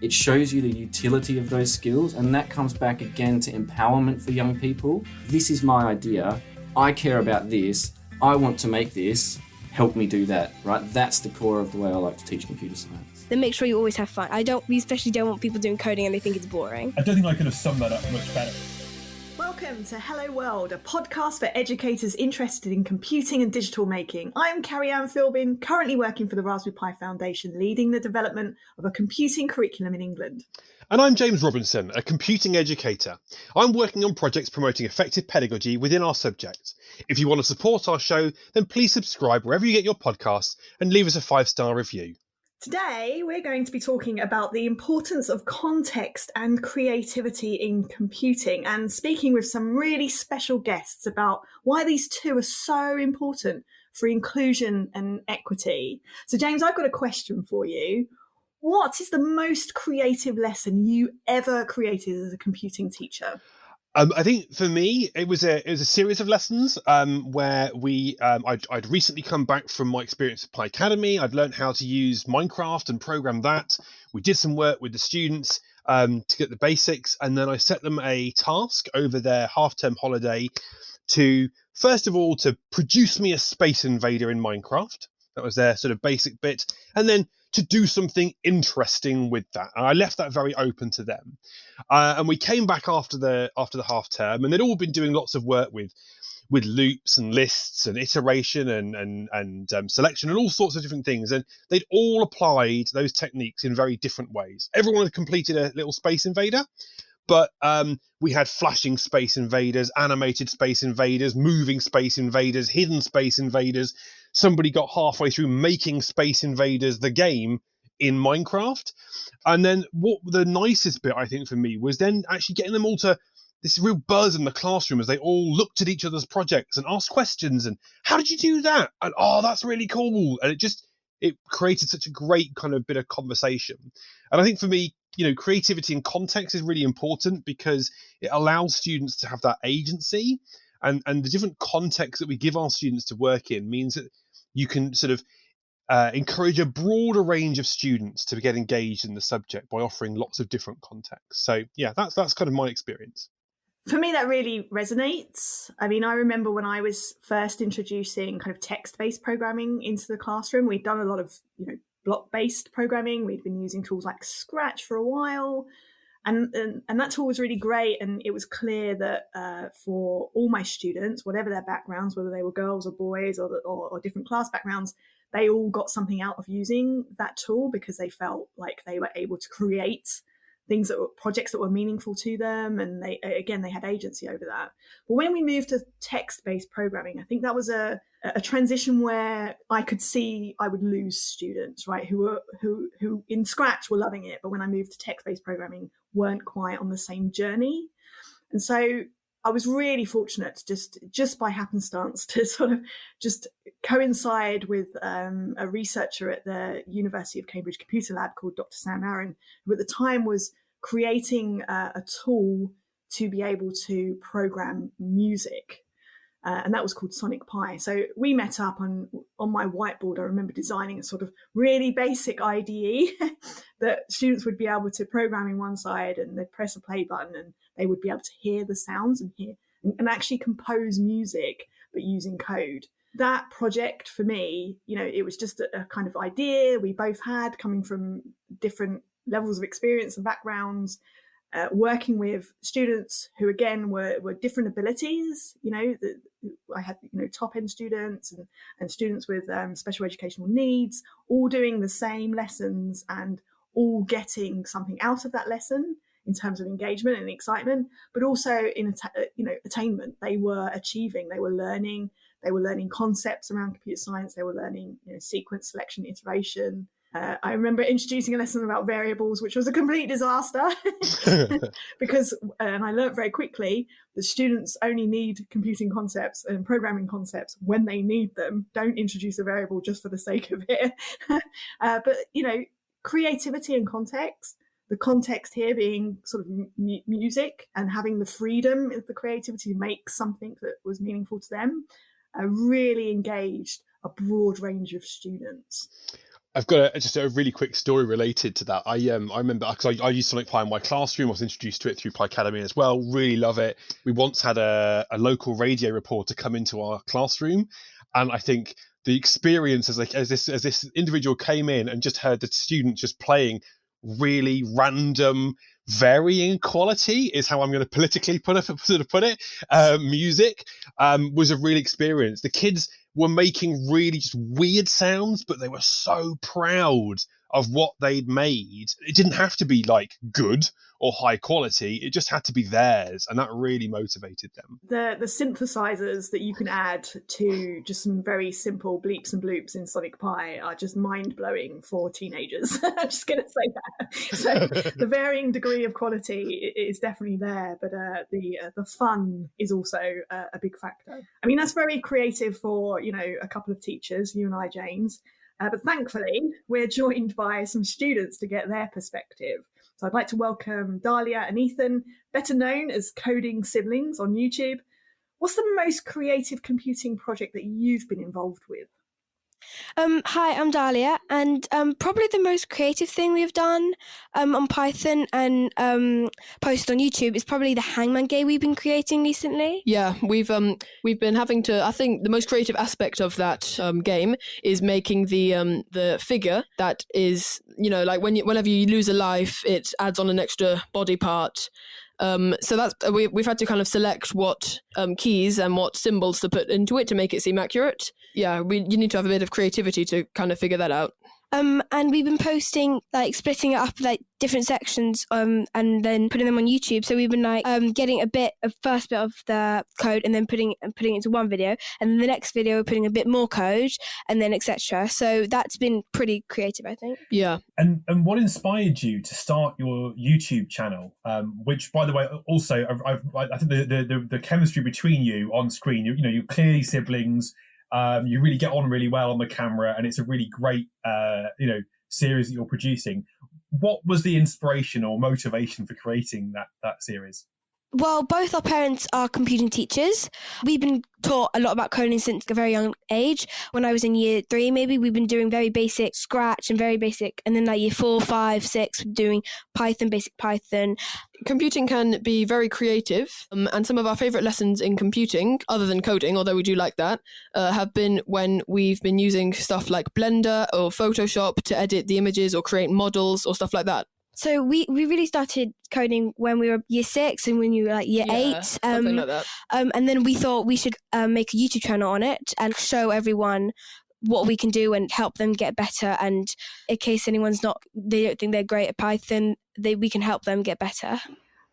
It shows you the utility of those skills, and that comes back again to empowerment for young people. This is my idea. I care about this. I want to make this. Help me do that, right? That's the core of the way I like to teach computer science. Then make sure you always have fun. We especially don't want people doing coding and they think it's boring. I don't think I could have summed that up much better. Welcome to Hello World, a podcast for educators interested in computing and digital making. I'm Carrie-Anne Philbin, currently working for the Raspberry Pi Foundation, leading the development of a computing curriculum in England. And I'm James Robinson, a computing educator. I'm working on projects promoting effective pedagogy within our subject. If you want to support our show, then please subscribe wherever you get your podcasts and leave us a 5-star review. Today, we're going to be talking about the importance of context and creativity in computing and speaking with some really special guests about why these two are so important for inclusion and equity. So, James, I've got a question for you. What is the most creative lesson you ever created as a computing teacher? I think for me, it was a series of lessons where I'd recently come back from my experience at Pi Academy. I'd learned how to use Minecraft and program that. We did some work with the students to get the basics, and then I set them a task over their half-term holiday to, first of all, to produce me a space invader in Minecraft. That was their sort of basic bit, and then to do something interesting with that. And I left that very open to them. And we came back after the half term, and they'd all been doing lots of work with loops and lists and iteration and selection and all sorts of different things. And they'd all applied those techniques in very different ways. Everyone had completed a little space invader, but we had flashing space invaders, animated space invaders, moving space invaders, hidden space invaders. Somebody got halfway through making Space Invaders the game in Minecraft. And then what the nicest bit, I think, for me was then actually getting them all to this real buzz in the classroom as they all looked at each other's projects and asked questions. And how did you do that? And oh, that's really cool. And it created such a great kind of bit of conversation. And I think for me, creativity and context is really important because it allows students to have that agency. And the different context that we give our students to work in means that you can sort of encourage a broader range of students to get engaged in the subject by offering lots of different contexts. So yeah, that's kind of my experience. For me, that really resonates. I mean, I remember when I was first introducing kind of text-based programming into the classroom, we'd done a lot of, block-based programming. We'd been using tools like Scratch for a while. And that tool was really great. And it was clear that for all my students, whatever their backgrounds, whether they were girls or boys or different class backgrounds, they all got something out of using that tool because they felt like they were able to create projects that were meaningful to them. And they had agency over that. But when we moved to text-based programming, I think that was a transition where I could see I would lose students, right, who in Scratch were loving it, but when I moved to text-based programming, weren't quite on the same journey. And so I was really fortunate to just by happenstance to sort of just coincide with a researcher at the University of Cambridge Computer Lab called Dr. Sam Aaron, who at the time was creating a tool to be able to program music. And that was called Sonic Pi. So we met up on my whiteboard. I remember designing a sort of really basic IDE that students would be able to program in one side, and they'd press a play button and they would be able to hear the sounds and actually compose music, but using code. That project for me, it was just a kind of idea we both had coming from different levels of experience and backgrounds. Working with students who, again, were different abilities. I had, top-end students and students with special educational needs, all doing the same lessons and all getting something out of that lesson in terms of engagement and excitement, but also in attainment. They were achieving, they were learning concepts around computer science, they were learning sequence, selection, iteration. I remember introducing a lesson about variables, which was a complete disaster because, and I learned very quickly, that students only need computing concepts and programming concepts when they need them. Don't introduce a variable just for the sake of it. But, creativity and context, the context here being sort of music and having the freedom of the creativity to make something that was meaningful to them, really engaged a broad range of students. I've got just a really quick story related to that. I remember because I used Sonic Pi in my classroom. I was introduced to it through Pi Academy as well. Really love it. We once had a local radio reporter come into our classroom, and I think the experience as this individual came in and just heard the students just playing really random, varying quality is how I'm going to politically put it. Music was a real experience. The kids were making really just weird sounds, but they were so proud of what they'd made. It didn't have to be like good or high quality. It just had to be theirs, and that really motivated them. The synthesizers that you can add to just some very simple bleeps and bloops in Sonic Pi are just mind-blowing for teenagers. I'm just going to say that. So the varying degree of quality is definitely there, but the fun is also a big factor. I mean, that's very creative for, a couple of teachers, you and I, James. But thankfully, we're joined by some students to get their perspective. So I'd like to welcome Dahlia and Ethan, better known as Coding Siblings on YouTube. What's the most creative computing project that you've been involved with? Hi, I'm Dahlia, and probably the most creative thing we've done on Python and posted on YouTube is probably the Hangman game we've been creating recently. Yeah, we've been having to. I think the most creative aspect of that game is making the figure that is, like whenever you lose a life, it adds on an extra body part. So that's we've had to kind of select what keys and what symbols to put into it to make it seem accurate. Yeah, you need to have a bit of creativity to kind of figure that out. And we've been posting, like splitting it up like different sections, and then putting them on YouTube. So we've been getting first bit of the code and then putting it into one video, and then the next video putting a bit more code, and then etc. So that's been pretty creative, I think. Yeah. And what inspired you to start your YouTube channel? Which, by the way, also I think the chemistry between you on screen, you're clearly siblings. You really get on really well on the camera, and it's a really great, series that you're producing. What was the inspiration or motivation for creating that series? Well, both our parents are computing teachers. We've been taught a lot about coding since a very young age. When I was in year 3, maybe, we've been doing very basic Scratch and very basic. And then like year 4, 5, 6, we're doing Python, basic Python. Computing can be very creative. And some of our favourite lessons in computing, other than coding, although we do like that, have been when we've been using stuff like Blender or Photoshop to edit the images or create models or stuff like that. So we really started coding when we were year 6 and when you were like year 8. Something like that. And then we thought we should make a YouTube channel on it and show everyone what we can do and help them get better. And in case they don't think they're great at Python, we can help them get better.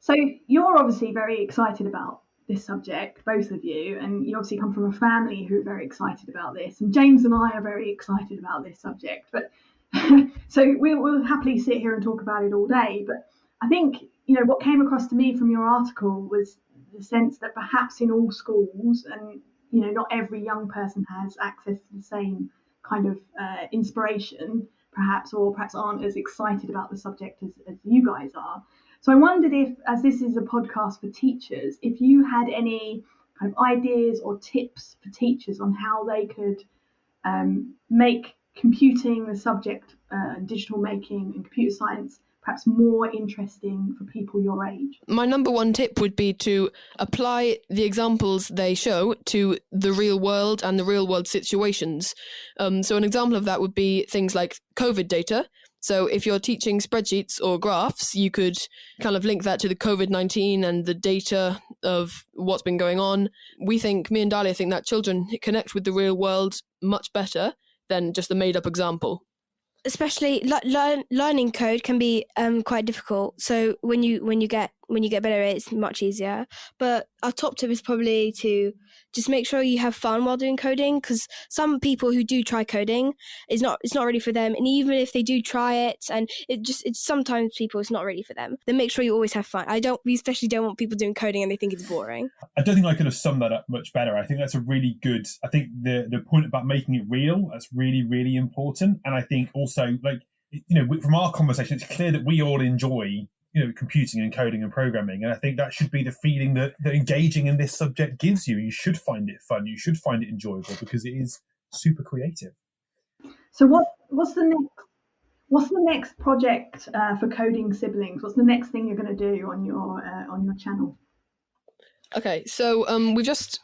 So you're obviously very excited about this subject, both of you, and you obviously come from a family who are very excited about this. And James and I are very excited about this subject, but so we'll happily sit here and talk about it all day. But I think, what came across to me from your article was the sense that perhaps in all schools, and, not every young person has access to the same kind of inspiration, perhaps, or perhaps aren't as excited about the subject as you guys are. So I wondered if, as this is a podcast for teachers, if you had any kind of ideas or tips for teachers on how they could make computing, the subject, digital making and computer science perhaps more interesting for people your age. My number one tip would be to apply the examples they show to the real world and the real world situations. So an example of that would be things like COVID data. So if you're teaching spreadsheets or graphs, you could kind of link that to the COVID-19 and the data of what's been going on. Me and Dahlia think that children connect with the real world much better than just a made-up example. Especially learning code can be quite difficult. So when you get better at it, it's much easier. But our top tip is probably to just make sure you have fun while doing coding, because some people who do try coding, it's not really for them. And even if they do try it, and it's sometimes it's not really for them. Then make sure you always have fun. We especially don't want people doing coding and they think it's boring. I don't think I could have summed that up much better. I think that's a really good. I think the point about making it real, that's really, really important. And I think also, from our conversation, it's clear that we all enjoy computing and coding and programming. And I think that should be the feeling that engaging in this subject gives you. You should find it fun. You should find it enjoyable because it is super creative. So what's the next project for Coding Siblings? What's the next thing you're going to do on your channel? Okay, so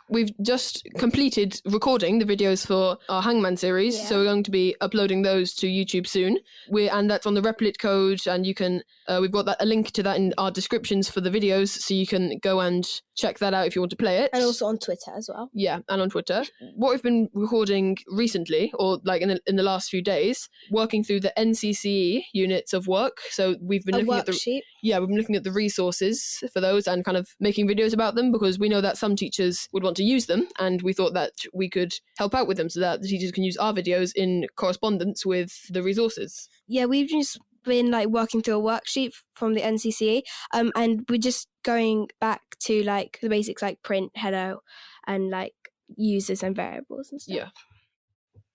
we've just completed recording the videos for our Hangman series, Yeah. so we're going to be uploading those to YouTube soon. And that's on the Replit code, and you can we've got a link to that in our descriptions for the videos, so you can go and check that out if you want to play it. And also on Twitter as well. Yeah, and on Twitter. What we've been recording recently, or like in the last few days, working through the NCCE units of work. So we've been looking at the we've been looking at the resources for those and kind of making videos about them, because we know that some teachers would want to use them, and we thought that we could help out with them so that the teachers can use our videos in correspondence with the resources. Yeah, we've just been like working through a worksheet from the NCCE, and we're just going back to like the basics like print, hello, and like users and variables and stuff. Yeah.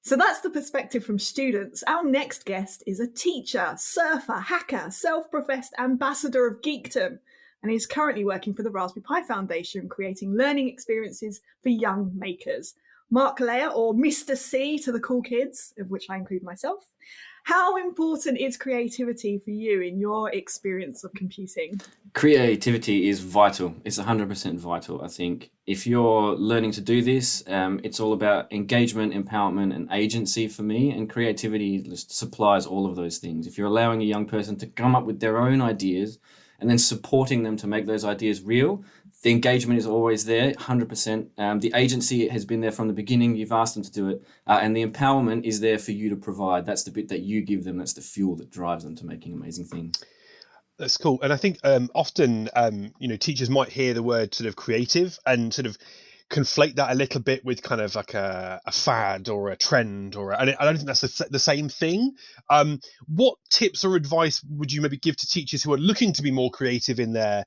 So that's the perspective from students. Our next guest is a teacher, surfer, hacker, self-professed ambassador of geekdom, and is currently working for the Raspberry Pi Foundation, creating learning experiences for young makers. Mark Leah, or Mr. C to the cool kids, of which I include myself. How important is creativity for you in your experience of computing? Creativity is vital. It's 100% vital, I think. If you're learning to do this, it's all about engagement, empowerment, and agency for me, and creativity supplies all of those things. If you're allowing a young person to come up with their own ideas and then supporting them to make those ideas real, the engagement is always there, 100%. The agency has been there from the beginning. You've asked them to do it. And the empowerment is there for you to provide. That's the bit that you give them. That's the fuel that drives them to making amazing things. That's cool. And I think often, teachers might hear the word sort of creative and sort of conflate that a little bit with kind of like a fad or a trend, and I don't think that's the same thing. What tips or advice would you maybe give to teachers who are looking to be more creative in their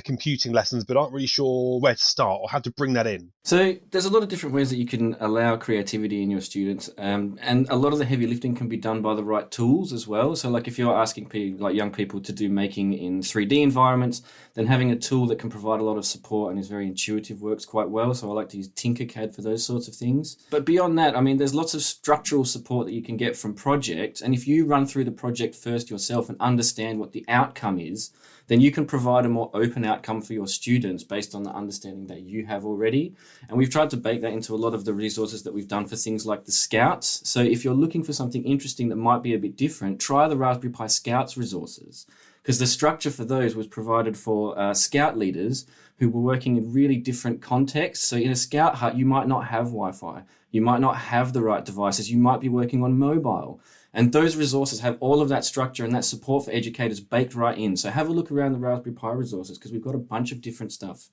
computing lessons but aren't really sure where to start or how to bring that in? So there's a lot of different ways that you can allow creativity in your students, and a lot of the heavy lifting can be done by the right tools as well. So like if you're asking people, like young people, to do making in 3D environments, then having a tool that can provide a lot of support and is very intuitive works quite well. So I like to use Tinkercad for those sorts of things. But beyond that, I mean, there's lots of structural support that you can get from projects. And if you run through the project first yourself and understand what the outcome is, then you can provide a more open outcome for your students based on the understanding that you have already. And we've tried to bake that into a lot of the resources that we've done for things like the Scouts. So if you're looking for something interesting that might be a bit different, try the Raspberry Pi Scouts resources, because the structure for those was provided for Scout leaders who were working in really different contexts. So in a Scout hut, you might not have Wi-Fi. You might not have the right devices. You might be working on mobile. And those resources have all of that structure and that support for educators baked right in. So have a look around the Raspberry Pi resources, because we've got a bunch of different stuff.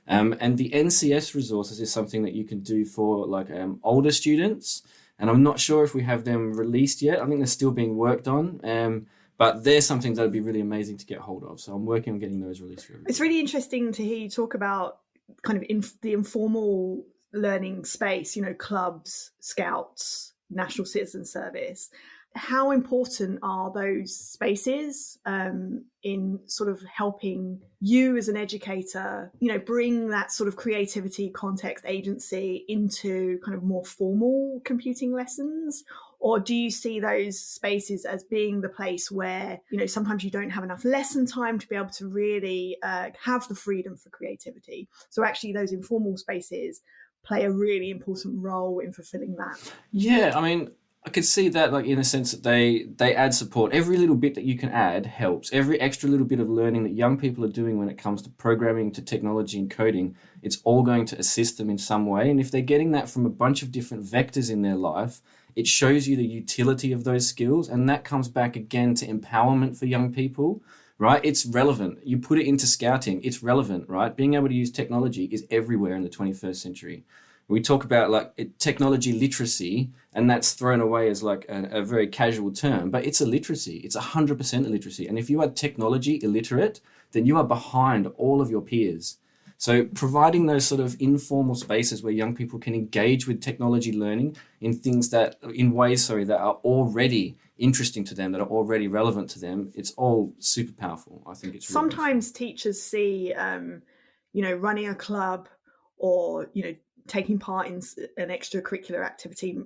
And the NCS resources is something that you can do for like older students. And I'm not sure if we have them released yet. I think they're still being worked on. But they're something that would be really amazing to get hold of. So I'm working on getting those released for everybody. It's really interesting to hear you talk about kind of the informal learning space, clubs, Scouts, National Citizen Service. How important are those spaces in sort of helping you as an educator, bring that sort of creativity, context, agency into kind of more formal computing lessons? Or do you see those spaces as being the place where, sometimes you don't have enough lesson time to be able to really have the freedom for creativity? So actually those informal spaces play a really important role in fulfilling that. Yeah, I mean, I could see that, like, in a sense that they add support. Every little bit that you can add helps. Every extra little bit of learning that young people are doing when it comes to programming, to technology and coding, it's all going to assist them in some way. And if they're getting that from a bunch of different vectors in their life, it shows you the utility of those skills. And that comes back again to empowerment for young people, right? It's relevant. You put it into Scouting, it's relevant, right? Being able to use technology is everywhere in the 21st century. We talk about like technology literacy, and that's thrown away as like a very casual term, but it's a literacy. It's 100% a literacy. And if you are technology illiterate, then you are behind all of your peers. So providing those sort of informal spaces where young people can engage with technology learning in ways that are already interesting to them, that are already relevant to them, it's all super powerful. I think it's really sometimes teachers see, running a club or, taking part in an extracurricular activity,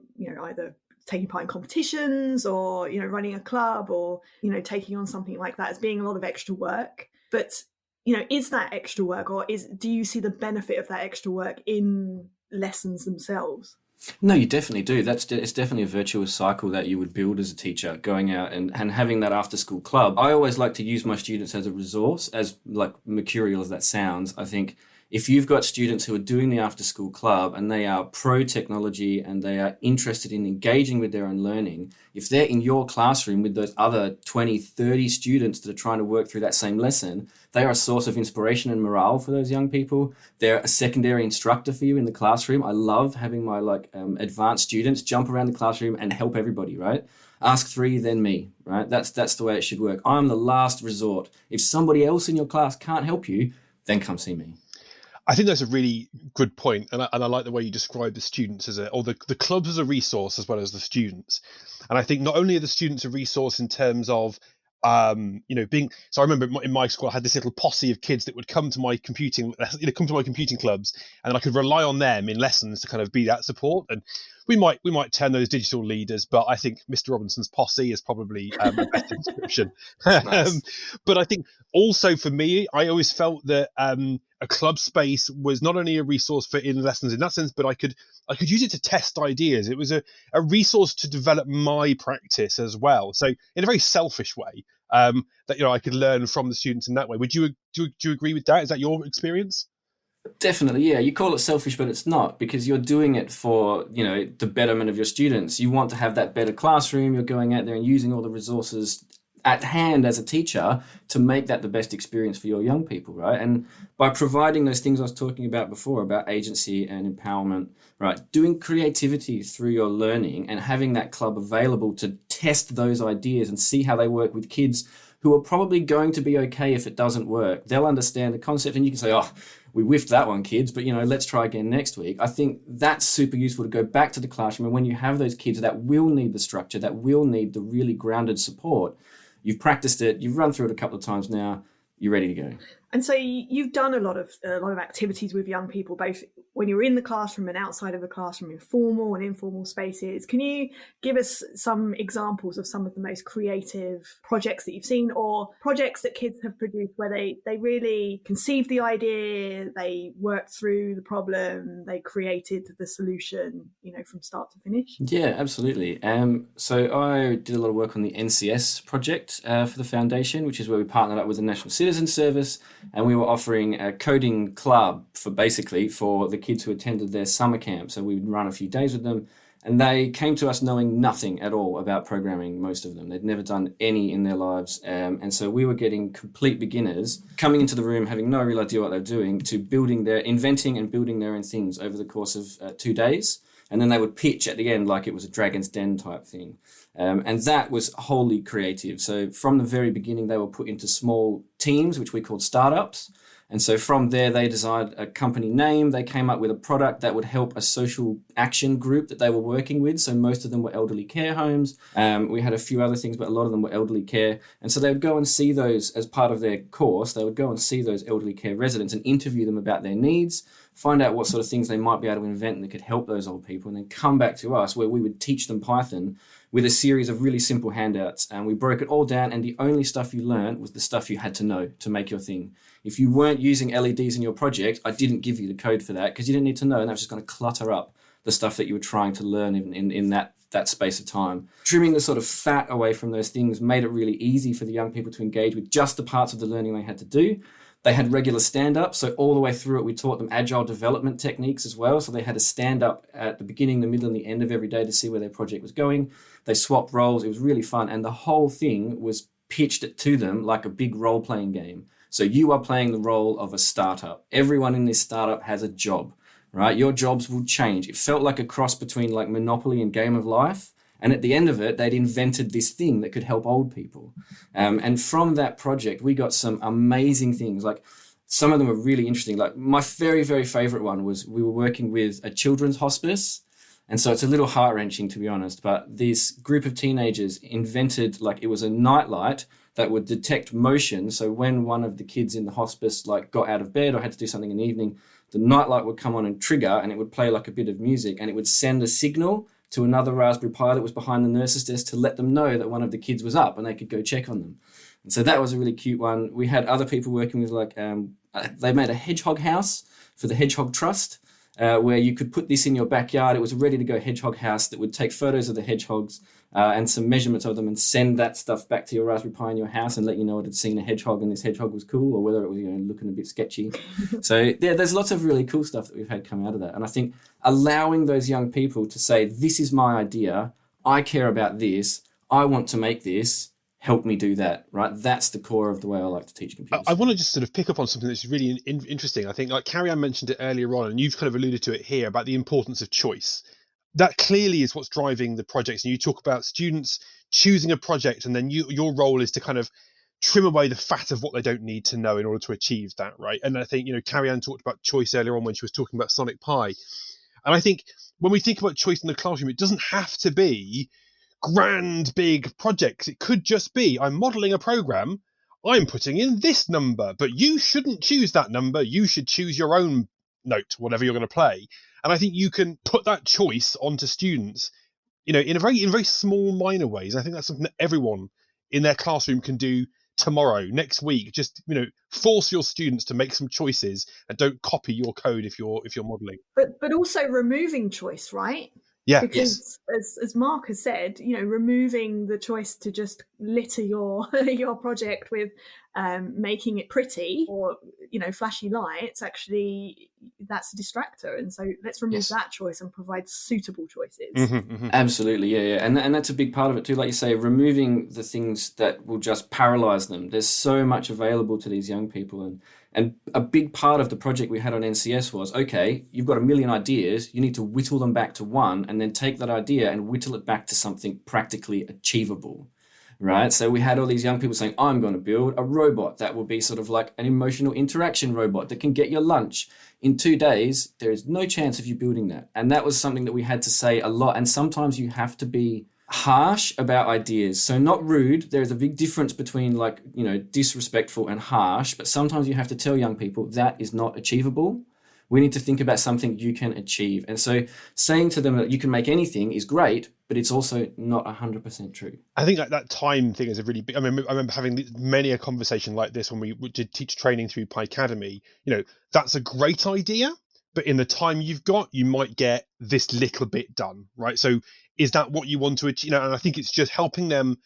either taking part in competitions or, you know, running a club or, you know, taking on something like that as being a lot of extra work. But, you know, is that extra work, or do you see the benefit of that extra work in lessons themselves? No, you definitely do. It's definitely a virtuous cycle that you would build as a teacher, going out and having that after school club. I always like to use my students as a resource, as like mercurial as that sounds. I think if you've got students who are doing the after school club and they are pro technology and they are interested in engaging with their own learning, if they're in your classroom with those other 20, 30 students that are trying to work through that same lesson, they are a source of inspiration and morale for those young people. They're a secondary instructor for you in the classroom. I love having my advanced students jump around the classroom and help everybody, right? Ask three, then me, right? That's the way it should work. I'm the last resort. If somebody else in your class can't help you, then come see me. I think that's a really good point, and I like the way you describe the students the clubs as a resource as well as the students. And I think not only are the students a resource in terms of so I remember in my school I had this little posse of kids that would come to my computing clubs, and I could rely on them in lessons to kind of be that support. And we might term those digital leaders, but I think Mr. Robinson's posse is probably a better description. Nice. But I think also for me, I always felt that a club space was not only a resource for in lessons in that sense, but I could use it to test ideas. It was a resource to develop my practice as well. So in a very selfish way, that I could learn from the students in that way. Would you do you agree with that? Is that your experience? Definitely, yeah. You call it selfish, but it's not, because you're doing it for, the betterment of your students. You want to have that better classroom. You're going out there and using all the resources at hand as a teacher to make that the best experience for your young people, right? And by providing those things I was talking about before, about agency and empowerment, right? Doing creativity through your learning and having that club available to test those ideas and see how they work with kids who are probably going to be okay if it doesn't work. They'll understand the concept and you can say, oh, we whiffed that one, kids, but let's try again next week. I think that's super useful to go back to the classroom. And when you have those kids that will need the structure, that will need the really grounded support, you've practiced it, you've run through it a couple of times now, you're ready to go. And so you've done a lot of activities with young people, both when you're in the classroom and outside of the classroom, in formal and informal spaces. Can you give us some examples of some of the most creative projects that you've seen, or projects that kids have produced where they really conceived the idea, they worked through the problem, they created the solution, from start to finish? Yeah, absolutely. So I did a lot of work on the NCS project for the foundation, which is where we partnered up with the National Citizen Service. And we were offering a coding club for the kids who attended their summer camp. So we would run a few days with them, and they came to us knowing nothing at all about programming, most of them. They'd never done any in their lives. And so we were getting complete beginners coming into the room, having no real idea what they're doing, to inventing and building their own things over the course of 2 days. And then they would pitch at the end like it was a Dragon's Den type thing. And that was wholly creative. So from the very beginning, they were put into small teams, which we called startups. And so from there, they designed a company name. They came up with a product that would help a social action group that they were working with. So most of them were elderly care homes. We had a few other things, but a lot of them were elderly care. And so they would go and see those as part of their course. They would go and see those elderly care residents and interview them about their needs, find out what sort of things they might be able to invent that could help those old people, and then come back to us where we would teach them Python with a series of really simple handouts. And we broke it all down, and the only stuff you learned was the stuff you had to know to make your thing. If you weren't using LEDs in your project, I didn't give you the code for that because you didn't need to know, and that was just going to clutter up the stuff that you were trying to learn in that space of time. Trimming the sort of fat away from those things made it really easy for the young people to engage with just the parts of the learning they had to do. They had regular stand-up, so all the way through it, we taught them agile development techniques as well. So they had a stand-up at the beginning, the middle, and the end of every day to see where their project was going. They swapped roles. It was really fun. And the whole thing was pitched to them like a big role-playing game. So you are playing the role of a startup. Everyone in this startup has a job, right? Your jobs will change. It felt like a cross between like Monopoly and Game of Life. And at the end of it, they'd invented this thing that could help old people. And from that project, we got some amazing things. Like some of them were really interesting. Like my very, very favorite one was we were working with a children's hospice. And so it's a little heart-wrenching, to be honest. But this group of teenagers invented, like, it was a nightlight that would detect motion. So when one of the kids in the hospice like got out of bed or had to do something in the evening, the nightlight would come on and trigger, and it would play like a bit of music, and it would send a signal to another Raspberry Pi that was behind the nurse's desk to let them know that one of the kids was up and they could go check on them. And so that was a really cute one. We had other people working with they made a hedgehog house for the Hedgehog Trust, where you could put this in your backyard. It was a ready-to-go hedgehog house that would take photos of the hedgehogs and some measurements of them and send that stuff back to your Raspberry Pi in your house and let you know it had seen a hedgehog and this hedgehog was cool, or whether it was looking a bit sketchy. So yeah, there's lots of really cool stuff that we've had come out of that. And I think allowing those young people to say, this is my idea, I care about this, I want to make this, help me do that, right? That's the core of the way I like to teach computers. I want to just sort of pick up on something that's really interesting. I think, like Carrie-Anne mentioned it earlier on, and you've kind of alluded to it here about the importance of choice. That clearly is what's driving the projects. And you talk about students choosing a project, and then your role is to kind of trim away the fat of what they don't need to know in order to achieve that, right? And I think, Carrie-Anne talked about choice earlier on when she was talking about Sonic Pi. And I think when we think about choice in the classroom, it doesn't have to be grand big projects. It could just be, I'm modeling a program, I'm putting in this number, but you shouldn't choose that number, you should choose your own note, whatever you're going to play. And I think you can put that choice onto students in very small, minor ways. I think that's something that everyone in their classroom can do tomorrow, next week. Just force your students to make some choices and don't copy your code if you're modeling. But also removing choice, right? Yeah. Because as Mark has said, removing the choice to just litter your project with making it pretty or flashy lights, actually that's a distractor. And so let's remove that choice and provide suitable choices. Absolutely, yeah. And that's a big part of it too. Like you say, removing the things that will just paralyze them. There's so much available to these young people, and a big part of the project we had on NCS was, okay, you've got a million ideas, you need to whittle them back to one, and then take that idea and whittle it back to something practically achievable, right? So we had all these young people saying, I'm going to build a robot that will be sort of like an emotional interaction robot that can get your lunch. In 2 days, there is no chance of you building that. And that was something that we had to say a lot. And sometimes you have to be harsh about ideas. So not rude. There's a big difference between disrespectful and harsh, but sometimes you have to tell young people that is not achievable. We need to think about something you can achieve. And so saying to them that you can make anything is great, but it's also not 100% true. I think that time thing is a really big, I remember having many a conversation like this when we did teacher training through Pi Academy. That's a great idea, but in the time you've got, you might get this little bit done, right? So is that what you want to achieve? And I think it's just helping them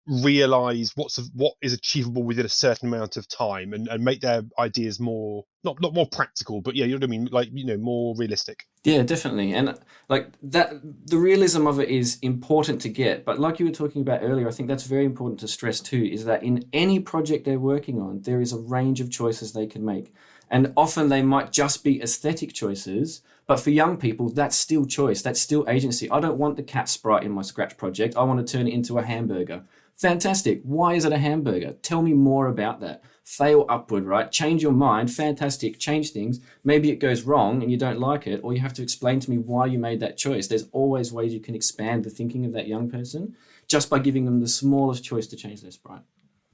realize what is achievable within a certain amount of time and make their ideas more, not more practical, but yeah, you know what I mean? Like, more realistic. Yeah, definitely. And like that, the realism of it is important to get. But like you were talking about earlier, I think that's very important to stress too, is that in any project they're working on, there is a range of choices they can make. And often they might just be aesthetic choices, but for young people, that's still choice. That's still agency. I don't want the cat sprite in my Scratch project. I want to turn it into a hamburger. Fantastic. Why is it a hamburger? Tell me more about that. Fail upward, right? Change your mind. Fantastic. Change things. Maybe it goes wrong and you don't like it, or you have to explain to me why you made that choice. There's always ways you can expand the thinking of that young person just by giving them the smallest choice to change their sprite.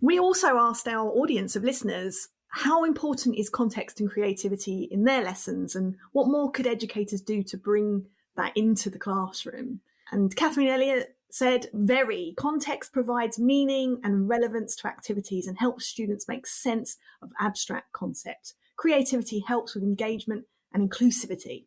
We also asked our audience of listeners, how important is context and creativity in their lessons, and what more could educators do to bring that into the classroom? And Catherine Elliott said, very. Context provides meaning and relevance to activities and helps students make sense of abstract concepts. Creativity helps with engagement and inclusivity.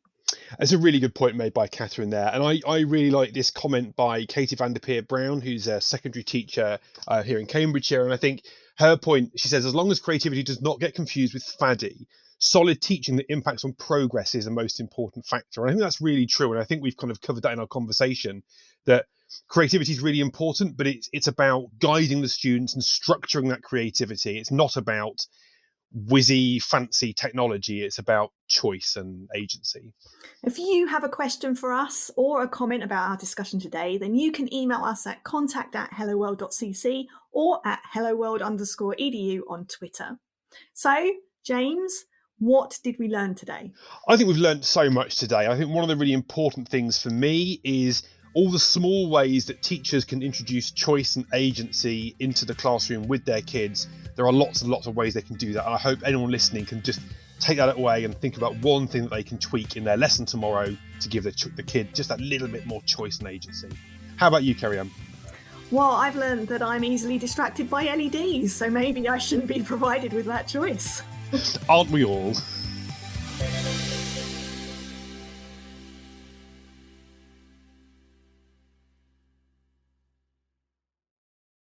That's a really good point made by Catherine there. And I really like this comment by Katie van der Peer Brown, who's a secondary teacher here in Cambridgeshire. And I think her point, she says, as long as creativity does not get confused with faddy, solid teaching that impacts on progress is the most important factor. And I think that's really true. And I think we've kind of covered that in our conversation, that creativity is really important, but it's about guiding the students and structuring that creativity. It's not about whizzy, fancy technology. It's about choice and agency. If you have a question for us or a comment about our discussion today, then you can email us at contact@helloworld.cc or at helloworld_edu on Twitter. So, James, what did we learn today? I think we've learned so much today. I think one of the really important things for me is all the small ways that teachers can introduce choice and agency into the classroom with their kids. There are lots and lots of ways they can do that. I hope anyone listening can just take that away and think about one thing that they can tweak in their lesson tomorrow to give the kid just that little bit more choice and agency. How about you, Kerry-Ann? Well, I've learned that I'm easily distracted by LEDs, so maybe I shouldn't be provided with that choice. Aren't we all?